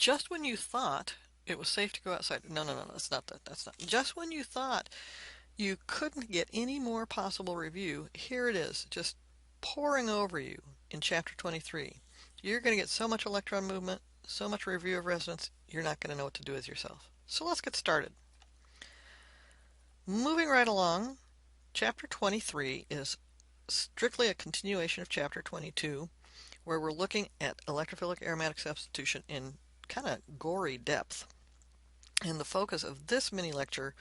just when you thought it was safe to go outside. No, no, no, no, that's not that. That's not. Just when you thought you couldn't get any more possible review, here it is, just pouring over you in chapter 23. You're going to get so much electron movement, so much review of resonance, you're not going to know what to do with yourself. So let's get started. Moving right along, chapter 23 is strictly a continuation of chapter 22, where we're looking at electrophilic aromatic substitution in kind of gory depth. And the focus of this mini lecture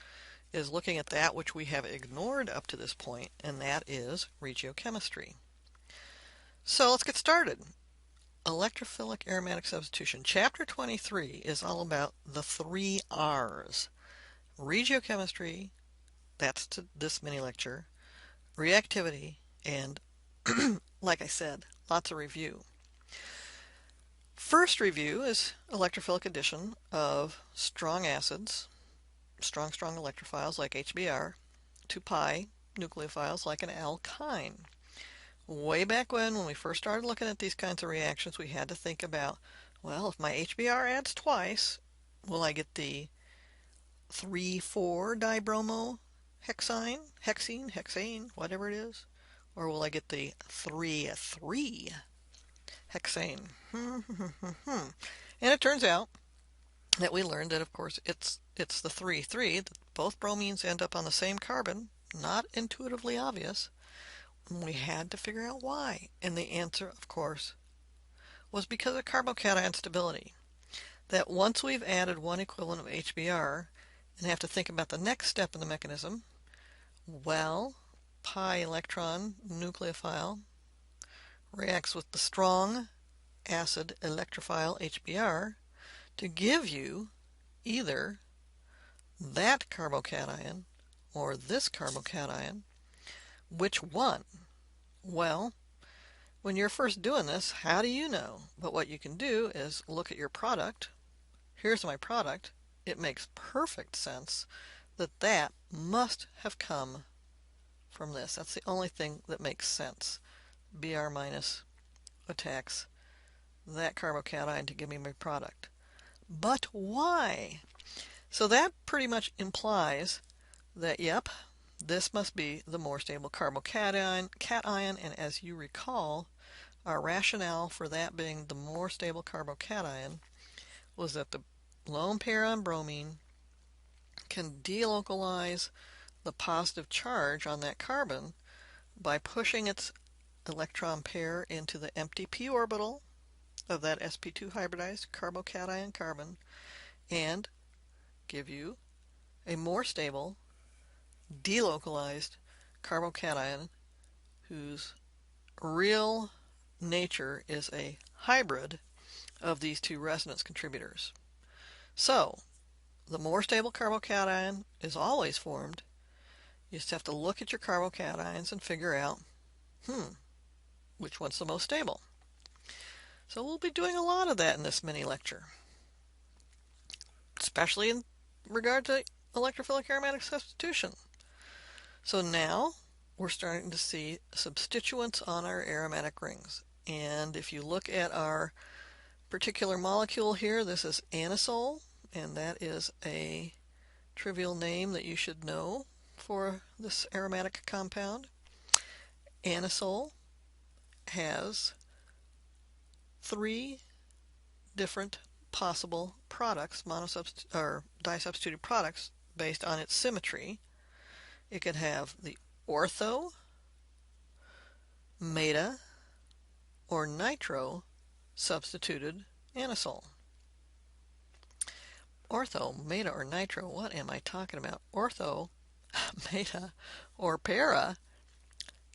is looking at that which we have ignored up to this point, and that is regiochemistry. So let's get started. Electrophilic aromatic substitution. Chapter 23 is all about the 3 R's. Regiochemistry, that's to this mini lecture, reactivity, and, like I said, lots of review. First review is electrophilic addition of strong acids, strong electrophiles like HBr, to pi nucleophiles like an alkyne. Way back when we first started looking at these kinds of reactions, we had to think about, well, if my HBr adds twice, will I get the 3,4-dibromo hexane, whatever it is? Or will I get the 3,3 hexane? And it turns out that we learned that, of course, it's the 3,3. Both bromines end up on the same carbon. Not intuitively obvious. We had to figure out why. And the answer, of course, was because of carbocation stability. That once we've added one equivalent of HBr and have to think about the next step in the mechanism, well, pi electron nucleophile reacts with the strong acid electrophile HBr to give you either that carbocation or this carbocation. Which one? Well, when you're first doing this, how do you know? But what you can do is look at your product. Here's my product. It makes perfect sense that that must have come from this. That's the only thing that makes sense. Br minus attacks that carbocation to give me my product. But why? So that pretty much implies that, yep, this must be the more stable carbocation, and as you recall, our rationale for that being the more stable carbocation was that the lone pair on bromine can delocalize the positive charge on that carbon by pushing its electron pair into the empty p orbital of that sp2 hybridized carbocation carbon and give you a more stable delocalized carbocation whose real nature is a hybrid of these two resonance contributors. So, the more stable carbocation is always formed. You just have to look at your carbocations and figure out, which one's the most stable. So we'll be doing a lot of that in this mini lecture, especially in regard to electrophilic aromatic substitution. So now we're starting to see substituents on our aromatic rings. And if you look at our particular molecule here, this is anisole, and that is a trivial name that you should know for this aromatic compound. Anisole has 3 different possible products, or disubstituted products, based on its symmetry. It could have the ortho, meta, or nitro substituted anisole. Ortho, meta, or nitro, what am I talking about? Ortho, meta, or para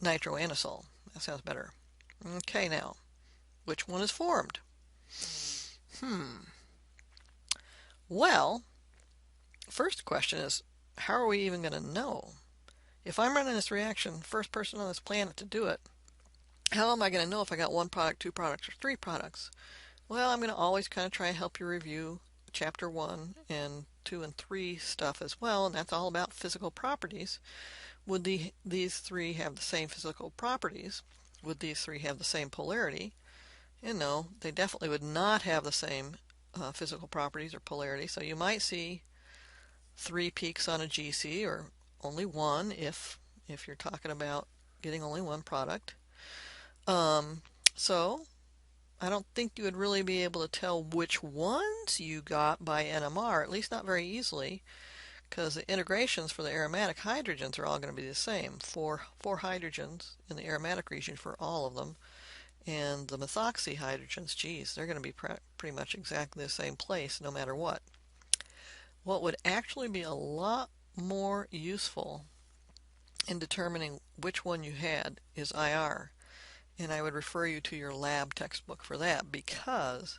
nitroanisole. That sounds better. Okay, now, which one is formed? Well, first question is, how are we even going to know? If I'm running this reaction, first person on this planet to do it, how am I going to know if I got 1 product, 2 products, or 3 products? Well, I'm going to always kind of try and help you review chapter 1 and 2 and 3 stuff as well, and that's all about physical properties. Would these 3 have the same physical properties? Would these 3 have the same polarity? And no, they definitely would not have the same physical properties or polarity. So you might see 3 peaks on a GC, or only one if you're talking about getting only one product. So I don't think you would really be able to tell which ones you got by NMR, at least not very easily, because the integrations for the aromatic hydrogens are all going to be the same. Four hydrogens in the aromatic region for all of them. And the methoxy hydrogens, geez, they're going to be pretty much exactly the same place no matter what. What would actually be a lot more useful in determining which one you had is IR. And I would refer you to your lab textbook for that, because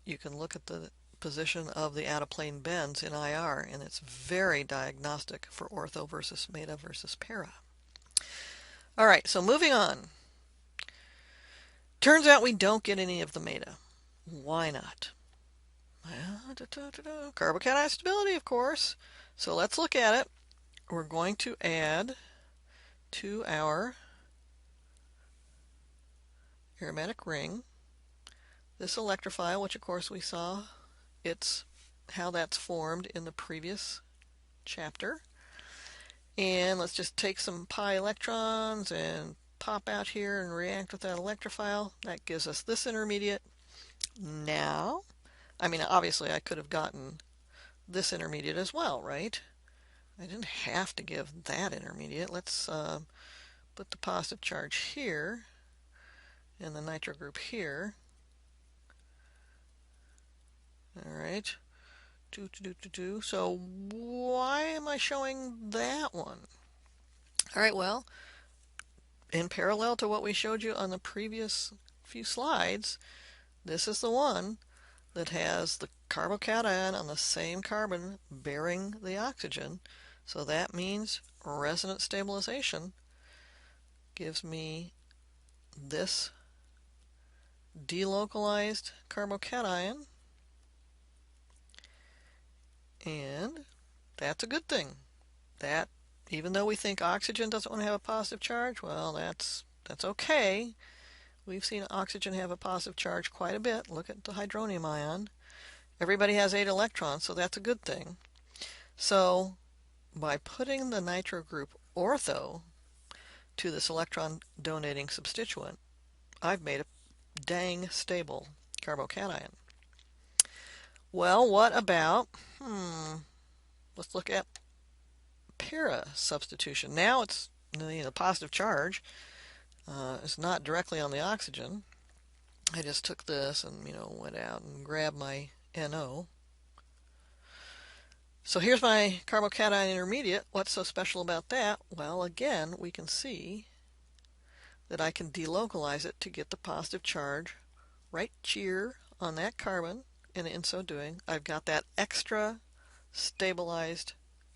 you can look at the position of the out-of-plane bends in IR, and it's very diagnostic for ortho versus meta versus para. All right, so moving on. Turns out we don't get any of the meta. Why not? Well, carbocation stability, of course. So let's look at it. We're going to add to our aromatic ring this electrophile, which of course we saw it's how that's formed in the previous chapter. And let's just take some pi electrons and pop out here and react with that electrophile. That gives us this intermediate. Now, I mean, obviously I could have gotten this intermediate as well, right? I didn't have to give that intermediate. Let's put the positive charge here and the nitro group here. All right. So why am I showing that one? All right, well, in parallel to what we showed you on the previous few slides, this is the one that has the carbocation on the same carbon bearing the oxygen. So that means resonance stabilization gives me this delocalized carbocation, and that's a good thing. That, even though we think oxygen doesn't want to have a positive charge, well, that's okay. We've seen oxygen have a positive charge quite a bit. Look at the hydronium ion. Everybody has 8 electrons, so that's a good thing. So by putting the nitro group ortho to this electron donating substituent, I've made a dang stable carbocation. Well, what about, let's look at para substitution. Now it's the positive charge is not directly on the oxygen. I just took this and went out and grabbed my NO. So here's my carbocation intermediate. What's so special about that? Well, again, we can see that I can delocalize it to get the positive charge right here on that carbon, and in so doing, I've got that extra stabilized,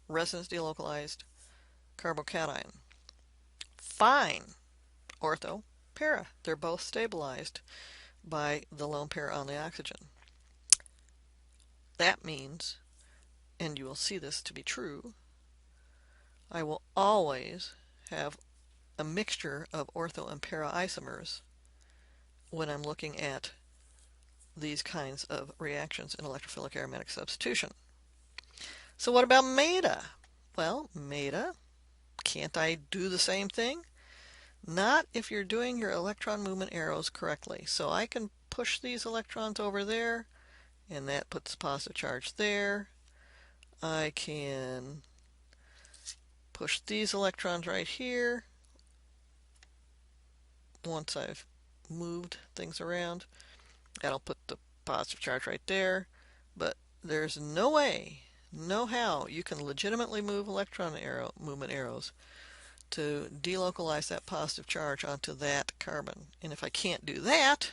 resonance delocalized carbocation. Fine. Ortho, para. They're both stabilized by the lone pair on the oxygen. That means, and you will see this to be true, I will always have a mixture of ortho and para isomers when I'm looking at these kinds of reactions in electrophilic aromatic substitution. So what about meta? Well, meta, can't I do the same thing? Not if you're doing your electron movement arrows correctly. So I can push these electrons over there, and that puts positive charge there. I can push these electrons right here. Once I've moved things around, that'll put the positive charge right there. But there's no way, no how you can legitimately move electron movement arrows to delocalize that positive charge onto that carbon. And if I can't do that,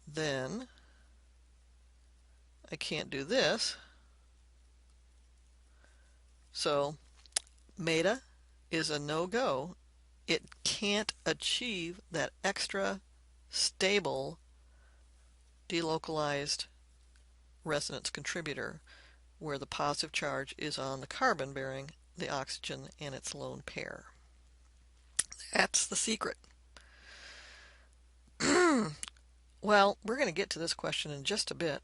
then I can't do this. So meta is a no-go. It can't achieve that extra stable delocalized resonance contributor where the positive charge is on the carbon bearing the oxygen and its lone pair. That's the secret. Well, we're going to get to this question in just a bit.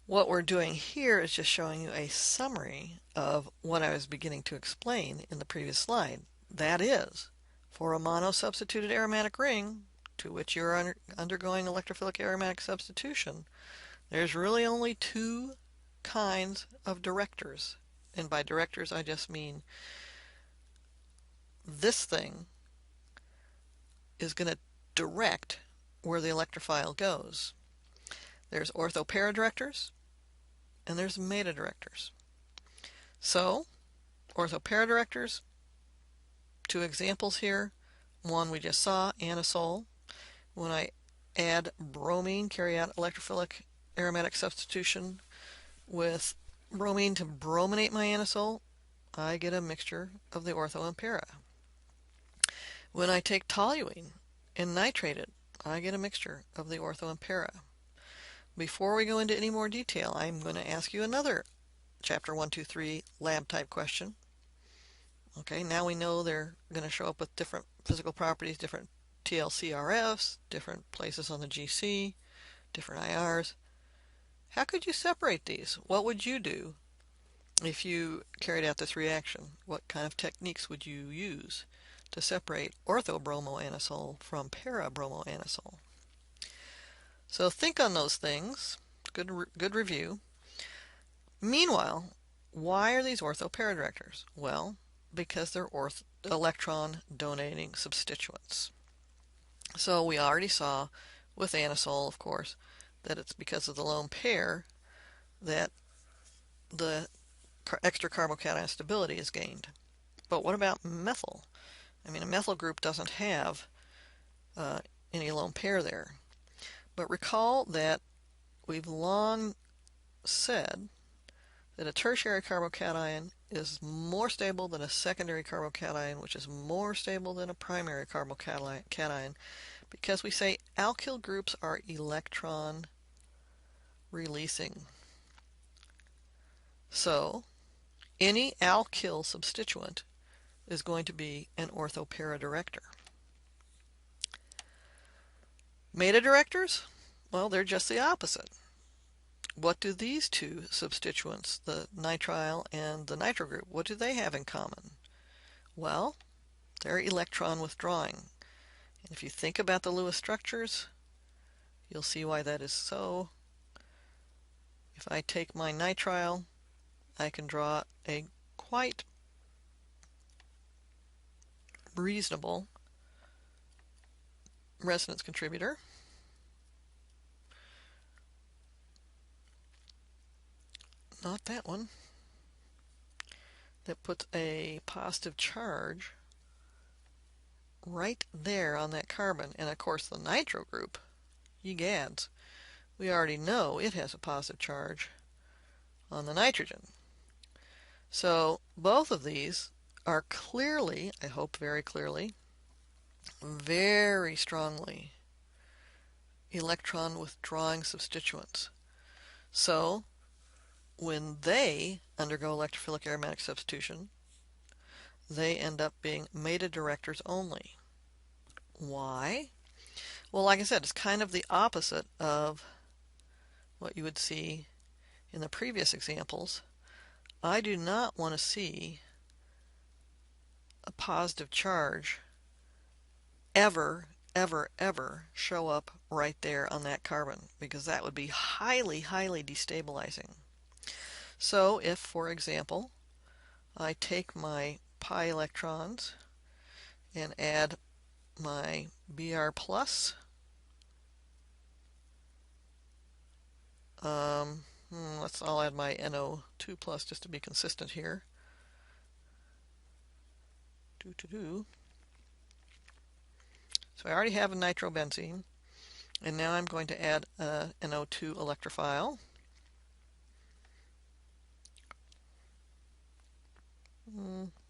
What we're doing here is just showing you a summary of what I was beginning to explain in the previous slide. That is, for a monosubstituted aromatic ring, to which you're undergoing electrophilic aromatic substitution, there's really only two kinds of directors. And by directors, I just mean this thing is going to direct where the electrophile goes. There's ortho-para-directors and there's meta-directors. So, ortho-para-directors, two examples here. One we just saw, anisole. When I add bromine, carry out electrophilic aromatic substitution with bromine to brominate my anisole, I get a mixture of the ortho and para. When I take toluene and nitrate it, I get a mixture of the ortho and para. Before we go into any more detail, I'm going to ask you another Chapter 1, 2, 3 lab type question. Okay, now we know they're going to show up with different physical properties, different TLCRFs, different places on the GC, different IRs. How could you separate these? What would you do if you carried out this reaction? What kind of techniques would you use to separate orthobromoanisole from parabromoanisole? So think on those things. Good review. Meanwhile, why are these ortho-para-directors? Well, because they're electron donating substituents. So we already saw with anisole, of course, that it's because of the lone pair that the extra carbocation stability is gained. But what about methyl? I mean, a methyl group doesn't have any lone pair there. But recall that we've long said that a tertiary carbocation is more stable than a secondary carbocation, which is more stable than a primary carbocation, because we say alkyl groups are electron releasing. So any alkyl substituent is going to be an ortho-para-director. Meta-directors? Well, they're just the opposite. What do these two substituents, the nitrile and the nitro group, what do they have in common? Well, they're electron withdrawing. And if you think about the Lewis structures, you'll see why that is so. If I take my nitrile, I can draw a quite reasonable resonance contributor. Not that one. That puts a positive charge right there on that carbon. And of course the nitro group, ye gads, we already know it has a positive charge on the nitrogen. So both of these are clearly, I hope very clearly, very strongly electron withdrawing substituents. So when they undergo electrophilic aromatic substitution, they end up being meta-directors only. Why? Well, like I said, it's kind of the opposite of what you would see in the previous examples. I do not want to see a positive charge ever show up right there on that carbon, because that would be highly destabilizing. So if, for example, I take my pi electrons and add my Br plus, I'll add my NO2 plus just to be consistent here. So I already have a nitrobenzene, and now I'm going to add a NO2 electrophile.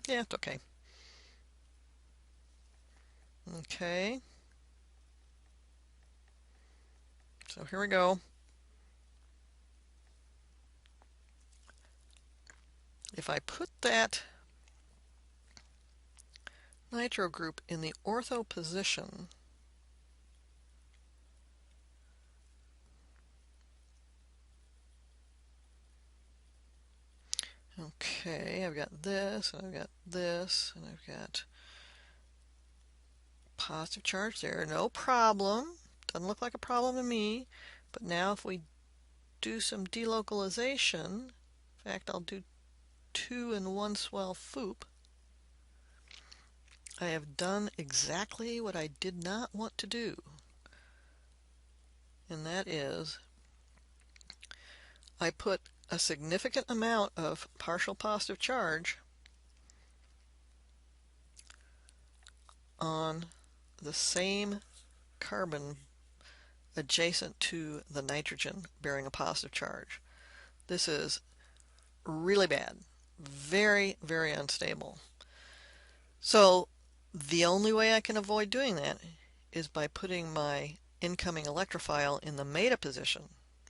Yeah, it's okay. Okay. So here we go. If I put that nitro group in the ortho position, Okay, I've got this, and I've got this, and I've got positive charge there. No problem. Doesn't look like a problem to me. But now if we do some delocalization, in fact, I'll do 2 in one swell foop. I have done exactly what I did not want to do. And that is, I put a significant amount of partial positive charge on the same carbon adjacent to the nitrogen bearing a positive charge. This is really bad. Very, very unstable. So the only way I can avoid doing that is by putting my incoming electrophile in the meta position.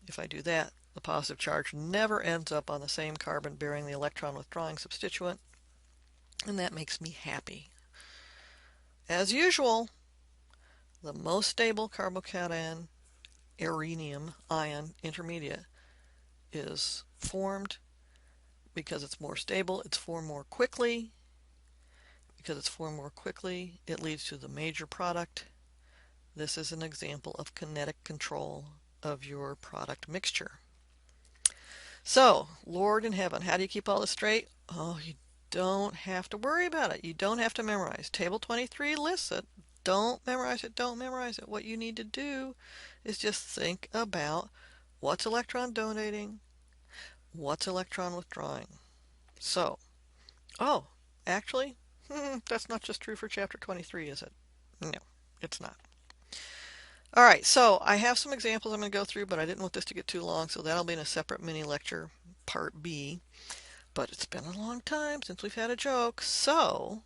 If I do that, the positive charge never ends up on the same carbon bearing the electron withdrawing substituent, and that makes me happy. As usual, the most stable carbocation arenium ion intermediate is formed because it's more stable. It's formed more quickly. Because it's formed more quickly, it leads to the major product. This is an example of kinetic control of your product mixture. So, Lord in heaven, how do you keep all this straight? Oh, you don't have to worry about it. You don't have to memorize. Table 23 lists it. Don't memorize it. Don't memorize it. What you need to do is just think about what's electron donating, what's electron withdrawing. So, oh, actually, that's not just true for chapter 23, is it? No, it's not. All right, so I have some examples I'm going to go through, but I didn't want this to get too long, so that'll be in a separate mini lecture, part B. But it's been a long time since we've had a joke. So,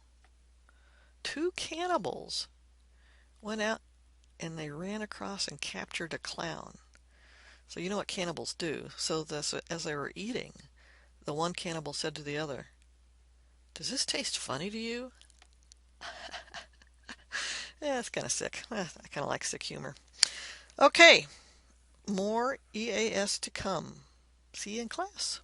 2 cannibals went out and they ran across and captured a clown. So you know what cannibals do. So this, as they were eating, the one cannibal said to the other, "Does this taste funny to you?" Yeah, it's kind of sick. I kind of like sick humor. Okay, more EAS to come. See you in class.